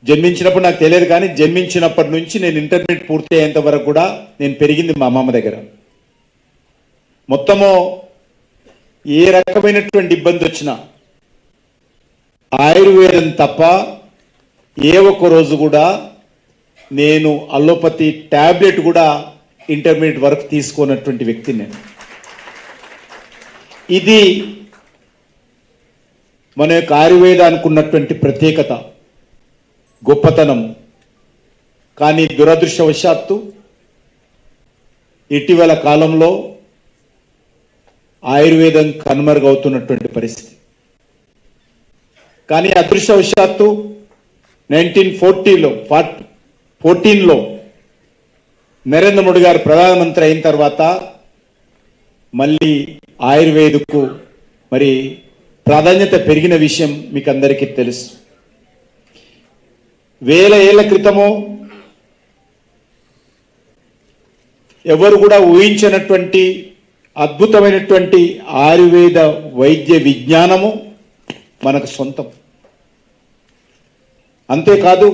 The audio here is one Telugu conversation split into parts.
జన్మించినప్పుడు నాకు తెలియదు, కానీ జన్మించినప్పటి నుంచి నేను ఇంటర్మీడియట్ పూర్తి అయ్యేంత వరకు కూడా నేను పెరిగింది మా అమ్మమ్మ దగ్గర. మొత్తము ఏ రకమైనటువంటి ఇబ్బంది వచ్చినా ఆయుర్వేదం తప్ప ఏ ఒక్క రోజు కూడా నేను అల్లోపతి టాబ్లెట్ కూడా ఇంటర్మీడియట్ వరకు తీసుకున్నటువంటి వ్యక్తిని నేను. ఇది మన యొక్క ఆయుర్వేదానికి ఉన్నటువంటి ప్రత్యేకత, గొప్పతనం. కానీ దురదృష్టవశాత్తు ఇటీవల కాలంలో ఆయుర్వేదం కనుమరుగవుతున్నటువంటి పరిస్థితి. కానీ అదృష్టవశాత్తు 1914లో నరేంద్ర మోడీ గారు ప్రధానమంత్రి అయిన తర్వాత మళ్ళీ ఆయుర్వేదకు మరి ప్రాధాన్యత పెరిగిన విషయం మీకు అందరికీ తెలుసు. వేల ఏళ్ల క్రితము ఎవరు కూడా ఊహించినటువంటి అద్భుతమైనటువంటి ఆయుర్వేద వైద్య విజ్ఞానము మనకు సొంతం. అంతేకాదు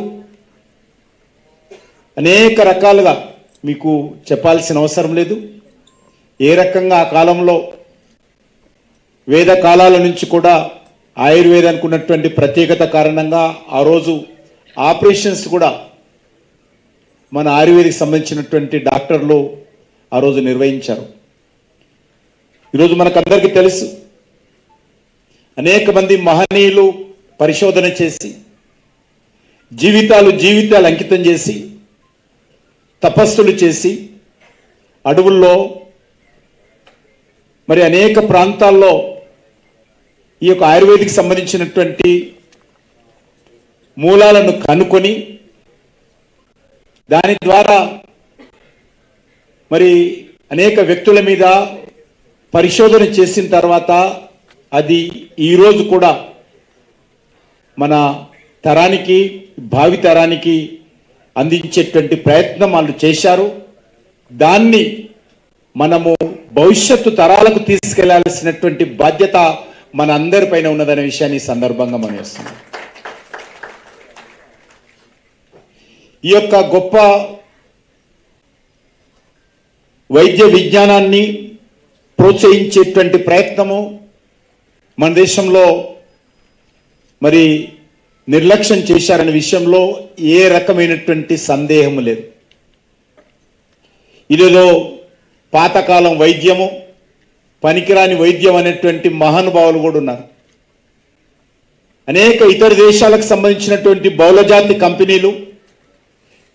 అనేక రకాలుగా మీకు చెప్పాల్సిన అవసరం లేదు. ఏ రకంగా ఆ కాలంలో వేద కాలాల నుంచి కూడా ఆయుర్వేదానికి ఉన్నటువంటి ప్రత్యేకత కారణంగా ఆ రోజు ఆపరేషన్స్ కూడా మన ఆయుర్వేదికి సంబంధించినటువంటి డాక్టర్లు ఆ రోజు నిర్వహించారు. ఈరోజు మనకందరికీ తెలుసు, అనేక మంది మహనీయులు పరిశోధన చేసి జీవితాలు అంకితం చేసి తపస్సులు చేసి అడవుల్లో మరి అనేక ప్రాంతాల్లో ఈ యొక్క ఆయుర్వేదికి సంబంధించినటువంటి మూలాలను కనుక్కొని దాని ద్వారా మరి అనేక వ్యక్తుల మీద పరిశోధన చేసిన తర్వాత అది ఈరోజు కూడా మన తరానికి, భావి తరానికి అందించేటువంటి ప్రయత్నం వాళ్ళు చేశారు. దాన్ని మనము భవిష్యత్తు తరాలకు తీసుకెళ్లాల్సినటువంటి బాధ్యత మన అందరిపైన ఉన్నదనే విషయాన్ని ఈ సందర్భంగా మనం చేస్తున్నాం. ఈ యొక్క గొప్ప వైద్య విజ్ఞానాన్ని ప్రోత్సహించేటువంటి ప్రయత్నము మన దేశంలో మరి నిర్లక్ష్యం చేశారనే విషయంలో ఏ రకమైనటువంటి సందేహం లేదు. ఇదేదో పాతకాలం వైద్యము, పనికిరాని వైద్యం అనేటువంటి మహానుభావులు కూడా ఉన్నారు. అనేక ఇతర దేశాలకు సంబంధించినటువంటి బహుళజాతి కంపెనీలు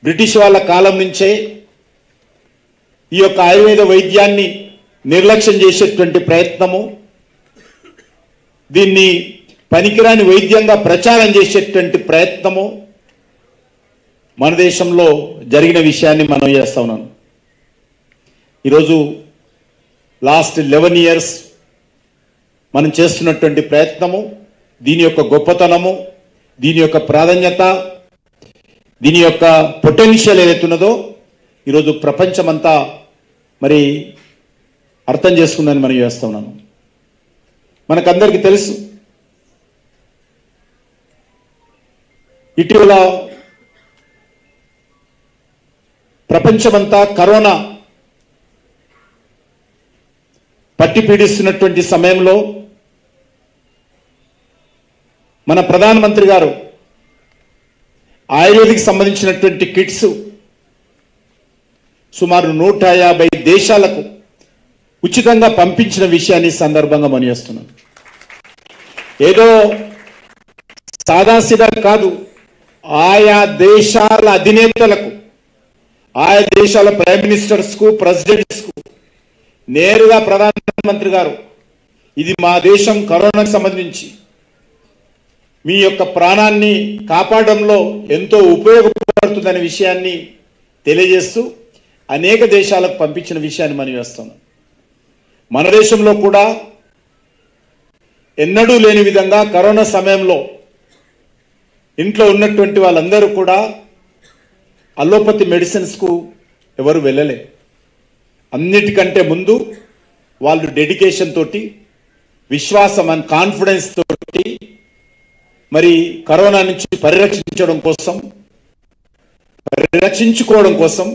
బ్రిటిష్ వాళ్ళ కాలం నుంచే ఈ యొక్క ఆయుర్వేద వైద్యాన్ని నిర్లక్ష్యం చేసేటువంటి ప్రయత్నము, దీన్ని పనికిరాని వైద్యంగా ప్రచారం చేసేటువంటి ప్రయత్నము మన దేశంలో జరిగిన విషయాన్ని మనం చేస్తా ఉన్నాం. ఈరోజు లాస్ట్ 11 years మనం చేస్తున్నటువంటి ప్రయత్నము, దీని యొక్క గొప్పతనము, దీని యొక్క ప్రాధాన్యత, దీని యొక్క పొటెన్షియల్ ఏదైతున్నదో ఈరోజు ప్రపంచమంతా మరి అర్థం చేసుకుందని మనం చేస్తా ఉన్నాను. మనకందరికీ తెలుసు, ఇటీవల ప్రపంచమంతా కరోనా పట్టి పీడిస్తున్నటువంటి సమయంలో మన ప్రధానమంత్రి గారు ఆయుర్వేదికి సంబంధించినటువంటి కిట్స్ సుమారు 150 దేశాలకు ఉచితంగా పంపించిన విషయాన్ని సందర్భంగా మనం చేస్తున్నాం. ఏదో సాదాసీదా కాదు, ఆయా దేశాల అధినేతలకు, ఆయా దేశాల ప్రైమ్ మినిస్టర్స్కు, ప్రెసిడెంట్స్కు నేరుగా ప్రధానమంత్రి గారు ఇది మా దేశం కరోనాకు సంబంధించి మీ యొక్క ప్రాణాన్ని కాపాడడంలో ఎంతో ఉపయోగపడుతుందనే విషయాన్ని తెలియజేస్తూ అనేక దేశాలకు పంపించిన విషయాన్ని మనం చేస్తున్నాం. మన దేశంలో కూడా ఎన్నడూ లేని విధంగా కరోనా సమయంలో ఇంట్లో ఉన్నటువంటి వాళ్ళందరూ కూడా అలోపతి మెడిసిన్స్కు ఎవరు వెళ్ళలే. అన్నిటికంటే ముందు వాళ్ళు డెడికేషన్ తోటి, విశ్వాసం అండ్ కాన్ఫిడెన్స్ తోటి మరి కరోనా నుంచి పరిరక్షించుకోవడం కోసం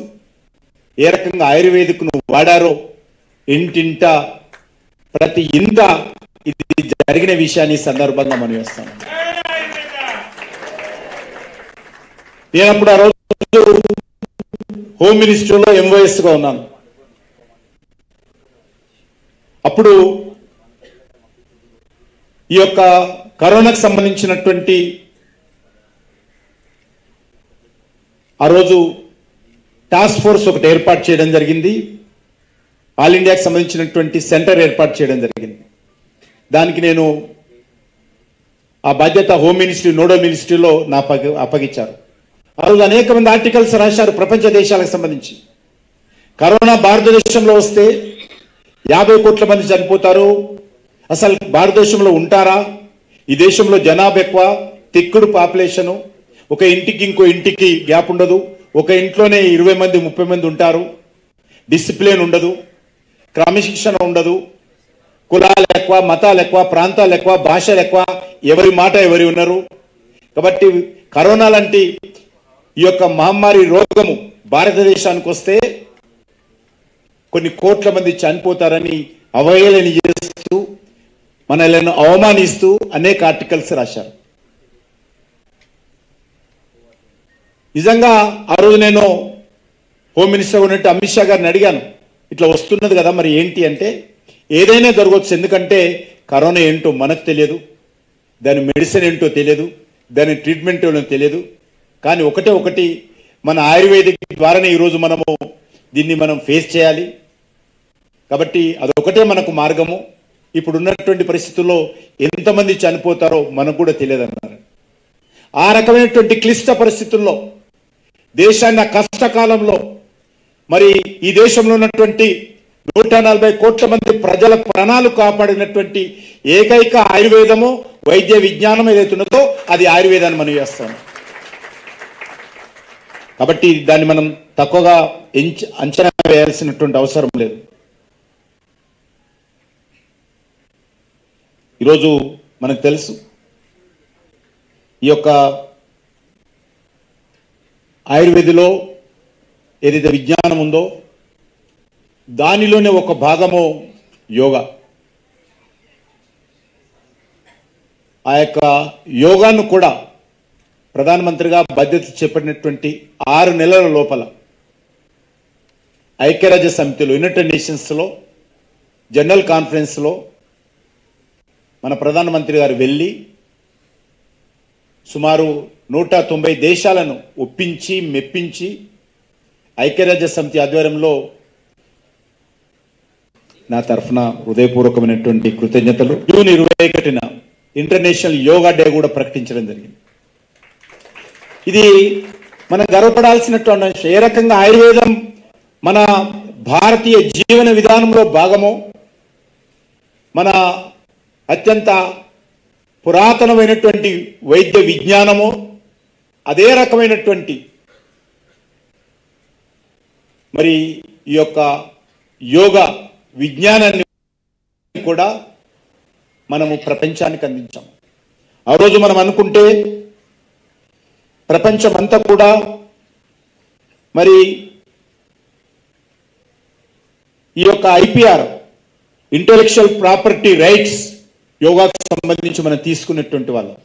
ఏ రకంగా ఆయుర్వేదిక్ను వాడారో ఇంటింట ప్రతి ఇంట ఇది జరిగిన విషయాన్ని సందర్భంగా మనం వేస్తాను. నేను అప్పుడు ఆ రోజు హోమ్ మినిస్ట్రీలో ఎంఓఎస్గా ఉన్నాను. అప్పుడు ఈ యొక్క కరోనాకు సంబంధించినటువంటి ఆ రోజు టాస్క్ ఫోర్స్ ఒకటి ఏర్పాటు చేయడం జరిగింది. ఆల్ ఇండియాకి సంబంధించినటువంటి సెంటర్ ఏర్పాటు చేయడం జరిగింది. దానికి నేను ఆ బాధ్యత హోమ్ మినిస్ట్రీ నోడల్ మినిస్ట్రీలో అప్పగించారు. ఆ రోజు అనేక మంది ఆర్టికల్స్ రాశారు ప్రపంచ దేశాలకు సంబంధించి. కరోనా భారతదేశంలో వస్తే 50 కోట్ల మంది చనిపోతారు, అసలు భారతదేశంలో ఉంటారా, ఈ దేశంలో జనాభా ఎక్కువ, తిక్కుడు పాపులేషను, ఒక ఇంటికి ఇంకో ఇంటికి గ్యాప్ ఉండదు, ఒక ఇంట్లోనే 20 మంది 30 మంది ఉంటారు, డిసిప్లిన్ ఉండదు, క్రమశిక్షణ ఉండదు, కులాలు ఎక్కువ, మతాలు ఎక్కువ, ప్రాంతాలు ఎక్కువ, భాషలు ఎక్కువ, ఎవరి మాట ఎవరి ఉన్నారు. కాబట్టి కరోనా లాంటి ఈ యొక్క మహమ్మారి రోగము భారతదేశానికి వస్తే కొన్ని కోట్ల మంది చనిపోతారని అవహేళన చేస్తూ మనల్ని అవమానిస్తూ అనేక ఆర్టికల్స్ రాశారు. నిజంగా ఆ రోజు నేను హోమ్ మినిస్టర్ ఉన్నట్టు అమిత్ షా గారిని అడిగాను, ఇట్లా వస్తున్నది కదా మరి ఏంటి అంటే, ఏదైనా జరగవచ్చు, ఎందుకంటే కరోనా ఏంటో మనకు తెలియదు, దాని మెడిసిన్ ఏంటో తెలియదు, దాని ట్రీట్మెంట్ ఏంటో తెలియదు. కానీ ఒకటి మన ఆయుర్వేదిక్ ద్వారానే ఈరోజు దీన్ని మనం ఫేస్ చేయాలి. కాబట్టి అదొకటే మనకు మార్గము. ఇప్పుడు ఉన్నటువంటి పరిస్థితుల్లో ఎంతమంది చనిపోతారో మనకు కూడా తెలియదన్నారు. ఆ రకమైనటువంటి క్లిష్ట పరిస్థితుల్లో దేశాన్ని కష్టకాలంలో మరి ఈ దేశంలో ఉన్నటువంటి 140 కోట్ల మంది ప్రజల ప్రాణాలు కాపాడినటువంటి ఏకైక ఆయుర్వేదము వైద్య విజ్ఞానం ఏదైతే ఉన్నదో అది ఆయుర్వేదాన్ని మనం చేస్తాం. కాబట్టి దాన్ని మనం తక్కువగా అంచనా వేయాల్సినటువంటి అవసరం లేదు. ఈరోజు మనకు తెలుసు ఈ యొక్క ఆయుర్వేదిలో ఏదైతే విజ్ఞానం ఉందో దానిలోనే ఒక భాగము యోగా. ఆ యొక్క యోగాను కూడా ప్రధానమంత్రిగా బాధ్యత చేపట్టినటువంటి 6 నెలల లోపల ఐక్యరాజ్య సమితిలో యునైటెడ్ నేషన్స్లో జనరల్ కాన్ఫరెన్స్లో మన ప్రధానమంత్రి గారు వెళ్ళి సుమారు 190 దేశాలను ఒప్పించి మెప్పించి ఐక్యరాజ్య సమితి ఆధ్వర్యంలో నా తరఫున హృదయపూర్వకమైనటువంటి కృతజ్ఞతలు. జూన్ 21న ఇంటర్నేషనల్ యోగా డే కూడా ప్రకటించడం జరిగింది. ఇది మనం గర్వపడాల్సినటువంటి అంశం. ఏ రకంగా ఆయుర్వేదం మన భారతీయ జీవన విధానంలో భాగమో, మన అత్యంత పురాతనమైనటువంటి వైద్య విజ్ఞానము, అదే రకమైనటువంటి మరి ఈ యొక్క యోగా విజ్ఞానాన్ని కూడా మనము ప్రపంచానికి అందించాము. ఆ రోజు మనం అనుకుంటే ప్రపంచమంతా కూడా మరి ఈ యొక్క ఐపీఆర్ ఇంటెలెక్చువల్ ప్రాపర్టీ రైట్స్ యోగాకు సంబంధించి మనం తీసుకున్నటువంటి వాళ్ళం.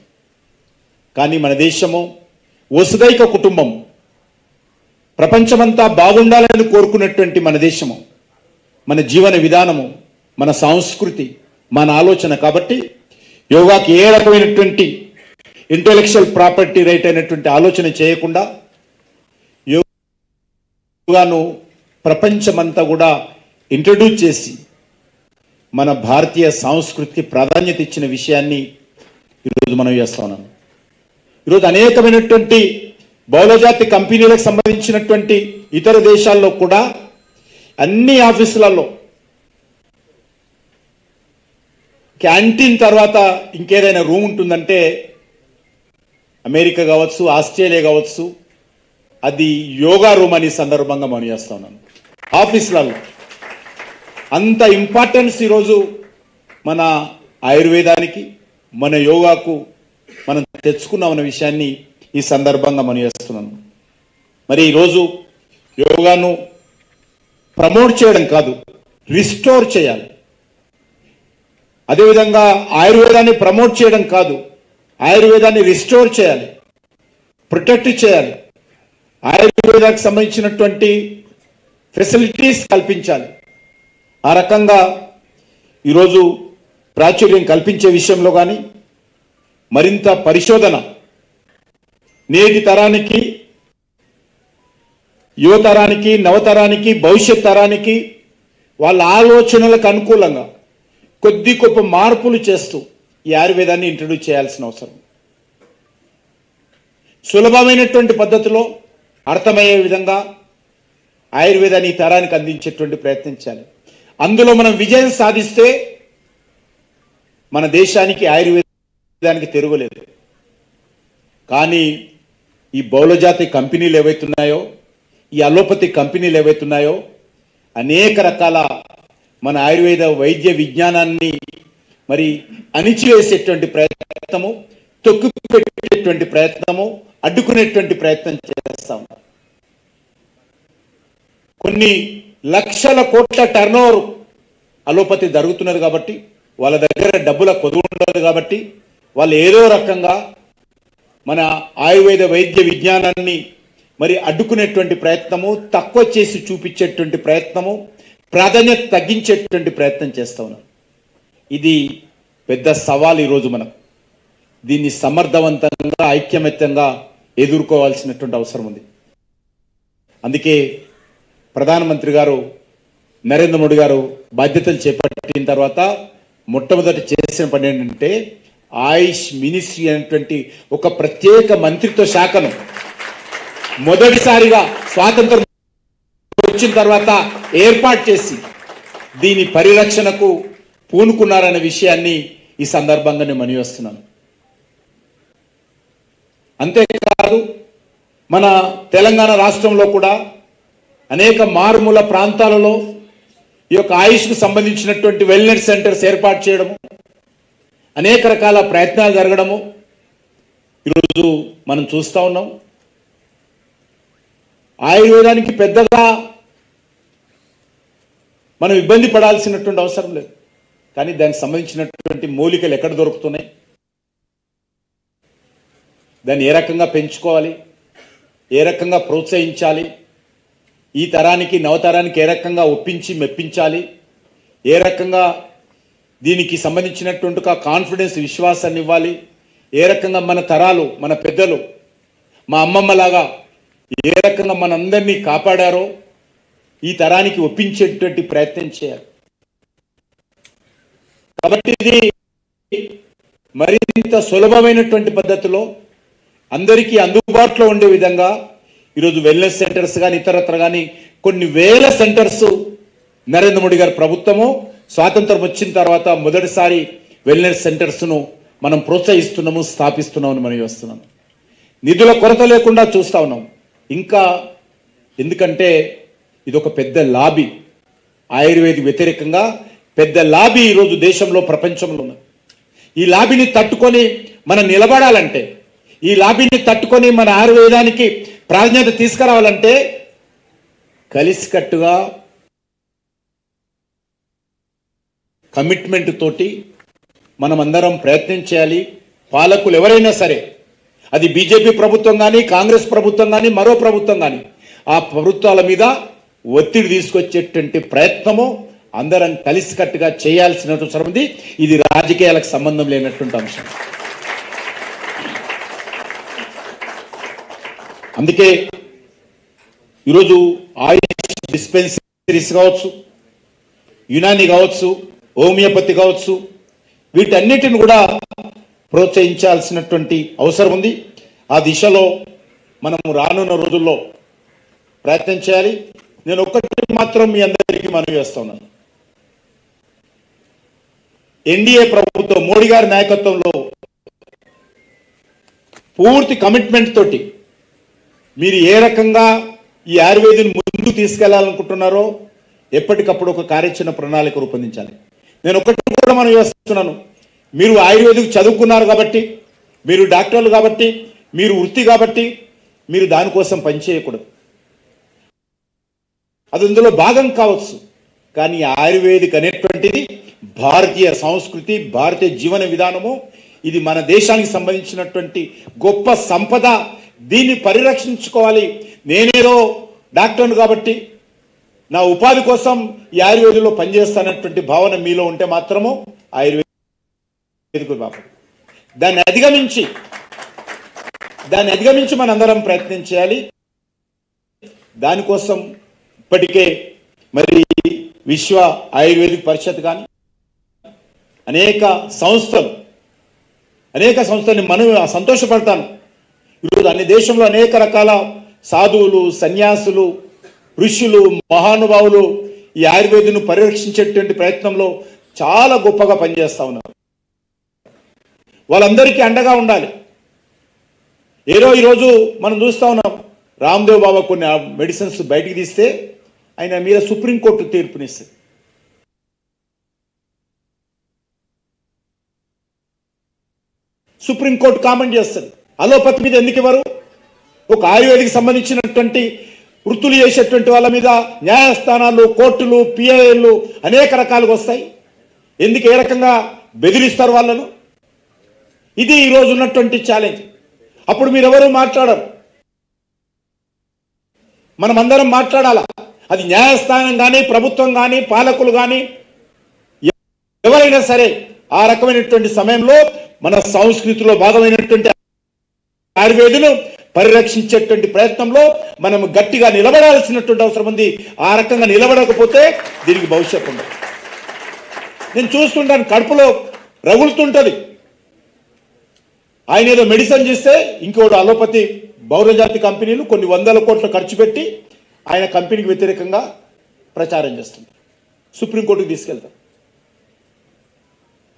కానీ మన దేశము వసుదైక కుటుంబం, ప్రపంచమంతా బాగుండాలని కోరుకున్నటువంటి మన దేశము, మన జీవన విధానము, మన సంస్కృతి, మన ఆలోచన. కాబట్టి యోగాకి ఏ రకమైనటువంటి ఇంటెలెక్చువల్ ప్రాపర్టీ రైట్ అయినటువంటి ఆలోచన చేయకుండా యోగాను ప్రపంచమంతా కూడా ఇంట్రడ్యూస్ చేసి మన భారతీయ సంస్కృతికి ప్రాధాన్యత ఇచ్చిన విషయాన్ని ఈరోజు మనం చేస్తా ఉన్నాం. ఈరోజు అనేకమైనటువంటి బహుళజాతి కంపెనీలకు సంబంధించినటువంటి ఇతర దేశాల్లో కూడా అన్ని ఆఫీసులలో క్యాంటీన్ తర్వాత ఇంకేదైనా రూమ్ ఉంటుందంటే అమెరికా కావచ్చు, ఆస్ట్రేలియా కావచ్చు, అది యోగా రూమ్ అని సందర్భంగా మనం చేస్తా ఉన్నాను. ఆఫీసులలో అంత ఇంపార్టెన్స్ ఈరోజు మన ఆయుర్వేదానికి, మన యోగాకు మనం తెచ్చుకున్నామన్న విషయాన్ని ఈ సందర్భంగా మనం చేస్తున్నాను. మరి ఈరోజు యోగాను ప్రమోట్ చేయడం కాదు, రిస్టోర్ చేయాలి. అదేవిధంగా ఆయుర్వేదాన్ని ప్రమోట్ చేయడం కాదు, ఆయుర్వేదాన్ని రిస్టోర్ చేయాలి, ప్రొటెక్ట్ చేయాలి. ఆయుర్వేదానికి సంబంధించినటువంటి ఫెసిలిటీస్ కల్పించాలి. ఆ రకంగా ఈరోజు ప్రాచుర్యం కల్పించే విషయంలో కానీ మరింత పరిశోధన నేటి తరానికి, యువతరానికి, నవతరానికి, భవిష్యత్ తరానికి వాళ్ళ ఆలోచనలకు అనుకూలంగా కొద్ది గొప్ప మార్పులు చేస్తూ ఈ ఆయుర్వేదాన్ని ఇంట్రడ్యూస్ చేయాల్సిన అవసరం. సులభమైనటువంటి పద్ధతిలో అర్థమయ్యే విధంగా ఆయుర్వేదాన్ని ఈ తరానికి అందించేటువంటి ప్రయత్నం చేయాలి. అందులో మనం విజయం సాధిస్తే మన దేశానికి ఆయుర్వేదానికి తిరుగులేదు. కానీ ఈ బహుళజాతి కంపెనీలు ఏవైతున్నాయో, ఈ అలోపతి కంపెనీలు ఏవైతున్నాయో అనేక రకాల మన ఆయుర్వేద వైద్య విజ్ఞానాన్ని మరి అణిచివేసేటువంటి ప్రయత్నము, తొక్కిపెట్టేటువంటి ప్రయత్నము, అడ్డుకునేటువంటి ప్రయత్నం చేస్తా ఉన్నారు. కొన్ని లక్షల కోట్ల టర్నోవర్ అలోపతి జరుగుతున్నది కాబట్టి, వాళ్ళ దగ్గర డబ్బుల కొదువు ఉండదు కాబట్టి వాళ్ళు ఏదో రకంగా మన ఆయుర్వేద వైద్య విజ్ఞానాన్ని మరి అడ్డుకునేటువంటి ప్రయత్నము, తక్కువ చేసి చూపించేటువంటి ప్రయత్నము, ప్రాధాన్యత తగ్గించేటువంటి ప్రయత్నం చేస్తూ ఉన్నారు. ఇది పెద్ద సవాల్ ఈరోజు మనం. దీన్ని సమర్థవంతంగా, ఐక్యమత్యంగా ఎదుర్కోవాల్సినటువంటి అవసరం ఉంది. అందుకే ప్రధానమంత్రి గారు నరేంద్ర మోడీ గారు బాధ్యతలు చేపట్టిన తర్వాత మొట్టమొదటి చేసిన పని ఏంటంటే ఆయుష్ మినిస్ట్రీ అనేటువంటి ఒక ప్రత్యేక మంత్రిత్వ శాఖను మొదటిసారిగా స్వాతంత్రం వచ్చిన తర్వాత ఏర్పాటు చేసి దీని పరిరక్షణకు పూనుకున్నారనే విషయాన్ని ఈ సందర్భంగా నేను మనవి చేస్తున్నాను. అంతేకాదు మన తెలంగాణ రాష్ట్రంలో కూడా అనేక మారుమూల ప్రాంతాలలో ఈ యొక్క ఆయుష్కు సంబంధించినటువంటి వెల్నెస్ సెంటర్స్ ఏర్పాటు చేయడము, అనేక రకాల ప్రయత్నాలు జరగడము ఈరోజు మనం చూస్తూ ఉన్నాం. ఆయుర్వేదానికి పెద్దగా మనం ఇబ్బంది పడాల్సినటువంటి అవసరం లేదు. కానీ దానికి సంబంధించినటువంటి మూలికలు ఎక్కడ దొరుకుతున్నాయి, దాన్ని ఏ రకంగా పెంచుకోవాలి, ఏ రకంగా ప్రోత్సహించాలి, ఈ తరానికి, నవతరానికి ఏ రకంగా ఒప్పించి మెప్పించాలి, ఏ రకంగా దీనికి సంబంధించినటువంటి కాన్ఫిడెన్స్, విశ్వాసాన్ని ఇవ్వాలి, ఏ రకంగా మన తరాలు, మన పెద్దలు, మా అమ్మమ్మలాగా ఏ రకంగా మనందరినీ కాపాడారో ఈ తరానికి ఒప్పించేటువంటి ప్రయత్నం చేయాలి. కాబట్టి ఇది మరింత సులభమైనటువంటి పద్ధతిలో అందరికీ అందుబాటులో ఉండే విధంగా ఈరోజు వెల్నెస్ సెంటర్స్ కానీ ఇతరత్ర కానీ కొన్ని వేల సెంటర్స్ నరేంద్ర మోడీ గారి ప్రభుత్వము స్వాతంత్రం వచ్చిన తర్వాత మొదటిసారి వెల్నెస్ సెంటర్స్ను మనం ప్రోత్సహిస్తున్నాము, స్థాపిస్తున్నామని మనం చేస్తున్నాము. నిధుల కొరత లేకుండా చూస్తూ ఉన్నాం. ఇంకా ఎందుకంటే ఇది ఒక పెద్ద లాబీ, ఆయుర్వేద వ్యతిరేకంగా పెద్ద లాబీ ఈరోజు దేశంలో, ప్రపంచంలో ఉన్నది. ఈ లాబీని తట్టుకొని మనం నిలబడాలంటే, ఈ లాబీని తట్టుకొని మన ఆయుర్వేదానికి ప్రాధాన్యత తీసుకురావాలంటే కలిసికట్టుగా కమిట్మెంట్ తోటి మనం అందరం ప్రయత్నం చేయాలి. పాలకులు ఎవరైనా సరే, అది బీజేపీ ప్రభుత్వం కానీ, కాంగ్రెస్ ప్రభుత్వం కానీ, మరో ప్రభుత్వం కానీ, ఆ ప్రభుత్వాల మీద ఒత్తిడి తీసుకొచ్చేటువంటి ప్రయత్నము అందరం కలిసికట్టుగా చేయాల్సినటువంటి అవసరం ఉంది. ఇది రాజకీయాలకు సంబంధం లేనటువంటి అంశం. అందుకే ఈరోజు ఆయుష్ డిస్పెన్సరీస్ కావచ్చు, యునాని కావచ్చు, హోమియోపతి కావచ్చు, వీటన్నిటిని కూడా ప్రోత్సహించాల్సినటువంటి అవసరం ఉంది. ఆ దిశలో మనం రానున్న రోజుల్లో ప్రయత్నం చేయాలి. నేను ఒక్కటి మాత్రం మీ అందరికీ మనవి చేస్తున్నాను. ఎన్డీఏ ప్రభుత్వం మోడీ గారి నాయకత్వంలో పూర్తి కమిట్మెంట్ తోటి మీరు ఏ రకంగా ఈ ఆయుర్వేదాన్ని ముందుకు తీసుకెళ్లాలనుకుంటున్నారో ఎప్పటికప్పుడు ఒక కార్యాచరణ ప్రణాళిక రూపొందించాలి. నేను ఒకటి కూడా మనం చేస్తున్నాను, మీరు ఆయుర్వేదిక్ చదువుకున్నారు కాబట్టి మీరు డాక్టర్లు కాబట్టి, మీరు వృత్తి కాబట్టి మీరు దానికోసం పనిచేయకూడదు. అది అందులో భాగం కావచ్చు. కానీ ఆయుర్వేదిక్ అనేటువంటిది భారతీయ సంస్కృతి, భారతీయ జీవన విధానము. ఇది మన దేశానికి సంబంధించినటువంటి గొప్ప సంపద. దీన్ని పరిరక్షించుకోవాలి. నేనేదో డాక్టర్ను కాబట్టి నా ఉపాధి కోసం ఈ ఆయుర్వేదంలో పనిచేస్తానటువంటి భావన మీలో ఉంటే మాత్రము ఆయుర్వేదిక్ బాబు దాన్ని అధిగమించి మనందరం ప్రయత్నం చేయాలి. దానికోసం ఇప్పటికే మరి విశ్వ ఆయుర్వేదిక్ పరిషత్ కానీ అనేక సంస్థల్ని మనం సంతోషపడతాను. ఈరోజు అన్ని దేశంలో అనేక రకాల సాధువులు, సన్యాసులు, ఋషులు, మహానుభావులు ఈ ఆయుర్వేదను పరిరక్షించేటువంటి ప్రయత్నంలో చాలా గొప్పగా పనిచేస్తా ఉన్నారు. వాళ్ళందరికీ అండగా ఉండాలి. ఈరోజు మనం చూస్తా ఉన్నాం, రామ్దేవ్ బాబా కొన్ని మెడిసిన్స్ బయటికి తీస్తే ఆయన మీద సుప్రీంకోర్టు తీర్పునిస్తుంది. సుప్రీంకోర్టు కామెంట్ చేస్తుంది. అలోపతి మీద ఎందుకు ఇవ్వరు? ఒక ఆయుర్వేదికి సంబంధించినటువంటి వృత్తులు చేసేటువంటి వాళ్ళ మీద న్యాయస్థానాలు, కోర్టులు, పిఐఎలు అనేక రకాలుగా వస్తాయి. ఎందుకు ఏ రకంగా బెదిరిస్తారు వాళ్ళను? ఇది ఈరోజు ఉన్నటువంటి ఛాలెంజ్. అప్పుడు మీరెవరూ మాట్లాడరు, మనమందరం మాట్లాడాలా. అది న్యాయస్థానం కానీ, ప్రభుత్వం కానీ, పాలకులు కానీ ఎవరైనా సరే ఆ రకమైనటువంటి సమయంలో మన సంస్కృతిలో భాగమైనటువంటి ఆయుర్వేదను పరిరక్షించేటువంటి ప్రయత్నంలో మనం గట్టిగా నిలబడాల్సినటువంటి అవసరం ఉంది. ఆ రకంగా నిలబడకపోతే దీనికి భవిష్యత్తు ఉండదు. నేను చూస్తుంటాను, కడుపులో రగులుతుంటది. ఆయన ఏదో మెడిసిన్ చేస్తే ఇంకోటి అలోపతి బహుళజాతి కంపెనీలు కొన్ని వందల కోట్లు ఖర్చు పెట్టి ఆయన కంపెనీకి వ్యతిరేకంగా ప్రచారం చేస్తుంది. సుప్రీంకోర్టుకు తీసుకెళ్తారు.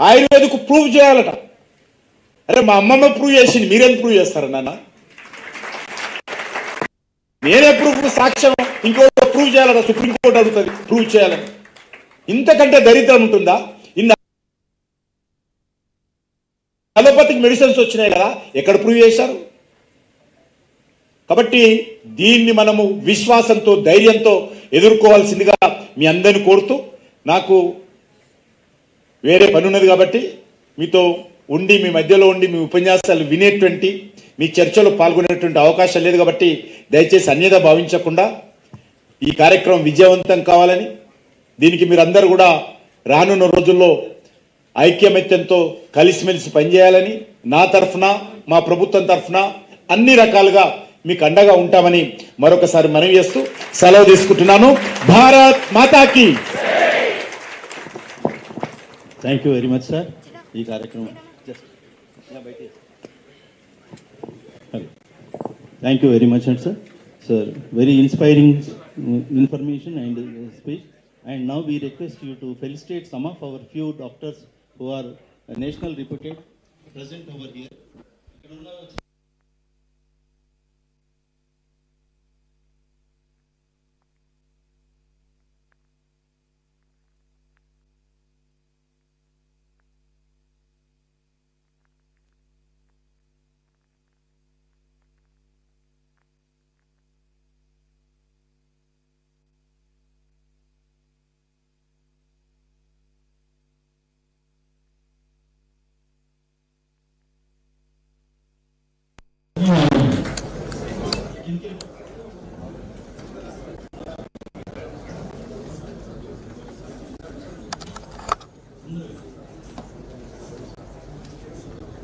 ఆయుర్వేదకు ప్రూవ్ చేయాలట. అరే మా అమ్మమ్మ ప్రూవ్ చేసింది, మీరేం ప్రూవ్ చేస్తారా నాన్న? నేనే ప్రూఫ్, సాక్ష్యం ఇంకోటి ప్రూవ్ చేయాలట. సుప్రీంకోర్టు అడుగుతుంది ప్రూవ్ చేయాలని. ఇంతకంటే దరిద్రం ఉంటుందా? ఇన్ని అలోపతిక్ మెడిసిన్స్ వచ్చినాయి కదా, ఎక్కడ ప్రూవ్ చేశారు? కాబట్టి దీన్ని మనము విశ్వాసంతో, ధైర్యంతో ఎదుర్కోవాల్సిందిగా మీ అందరిని కోరుతూ, నాకు వేరే పని ఉన్నది కాబట్టి మీతో ఉండి, మీ మధ్యలో ఉండి మీ ఉపన్యాసాలు వినేటువంటి, మీ చర్చలో పాల్గొనేటువంటి అవకాశం లేదు కాబట్టి దయచేసి అన్యథ భావించకుండా ఈ కార్యక్రమం విజయవంతం కావాలని, దీనికి మీరందరూ కూడా రానున్న రోజుల్లో ఐక్యమత్యంతో కలిసిమెలిసి పనిచేయాలని నా తరఫున, మా ప్రభుత్వం తరఫున అన్ని రకాలుగా మీకు అండగా ఉంటామని మరొకసారి మనవి చేస్తూ సెలవు తీసుకుంటున్నాను. భారత్ మాతాకి. Thank you very much sir. ఈ కార్యక్రమం thank you very much and sir. Sir very inspiring information and speech. And now we request you to felicitate some of our few doctors who are national reputed present over here.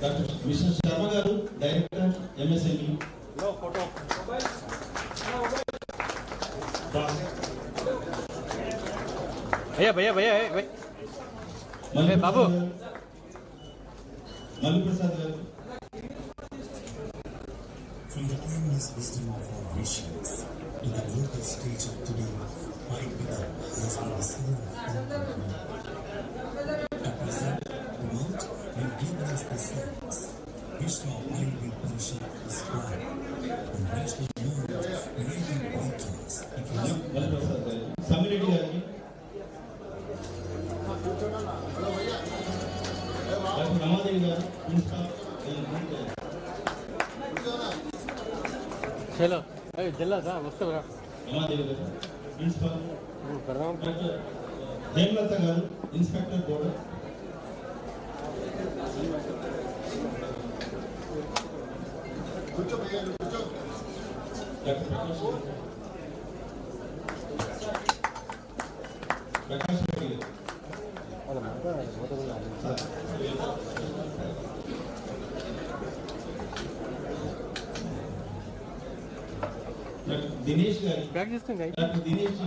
Dr. Kishan Sharma garu, Director, MSME. No photo. भैया बाबू Manu Prasad garu. From the timeless wisdom of our nations to the global stage of today, Ayurveda has been the center of to present, promote, and globalize the science. Vishwa Ayurveda Parishad is born on national movement, creating broadcasts. Samir Reddy Dr. Namadev garu, Principal. चलो जल्ला था वस्तु ప్రిన్సిపల్ హేమలత గారు ఇన్స్పెక్టర్ బోర్డు ప్రకాష్ రెడ్డి దినేష్ గారు doctor Dinesh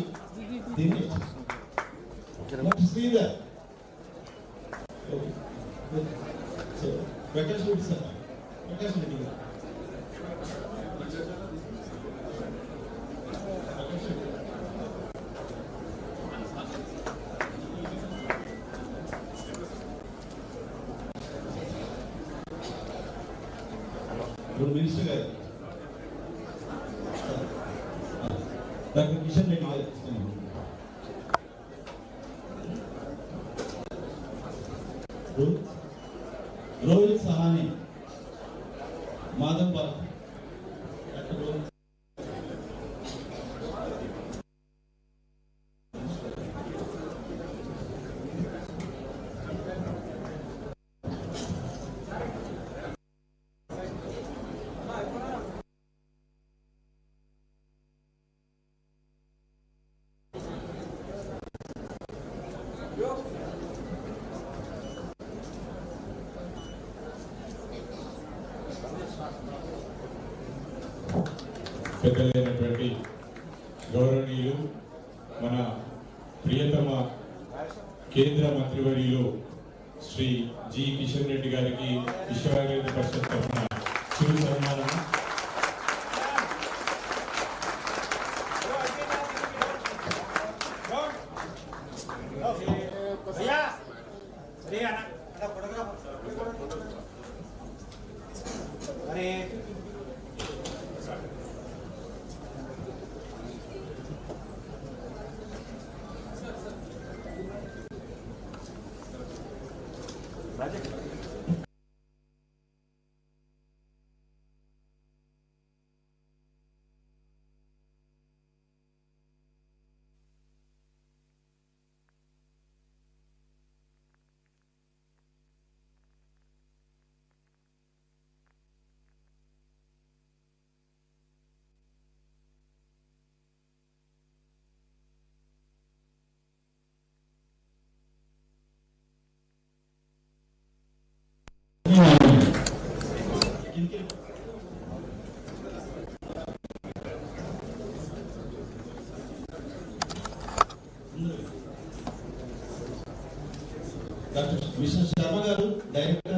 doctor Sridhar Prakash Reddy sir Prakash Reddy గారు మినిస్టర్ గారు డాక్టర్ కిషన్ రెడ్డి గారు రోహిత్ సహాని మాధవ్ పాల్ డాక్టర్ రోహిత్ పెద్దలైనటువంటి గౌరవనీయులు మన ప్రియతమ కేంద్ర మంత్రివర్యులు శ్రీ జి కిషన్ రెడ్డి గారికి విశ్వ పరిషత్ తరఫున చిరు సన్మానం. డాక్టర్ విష్ణు శర్మ గారు డైరెక్టర్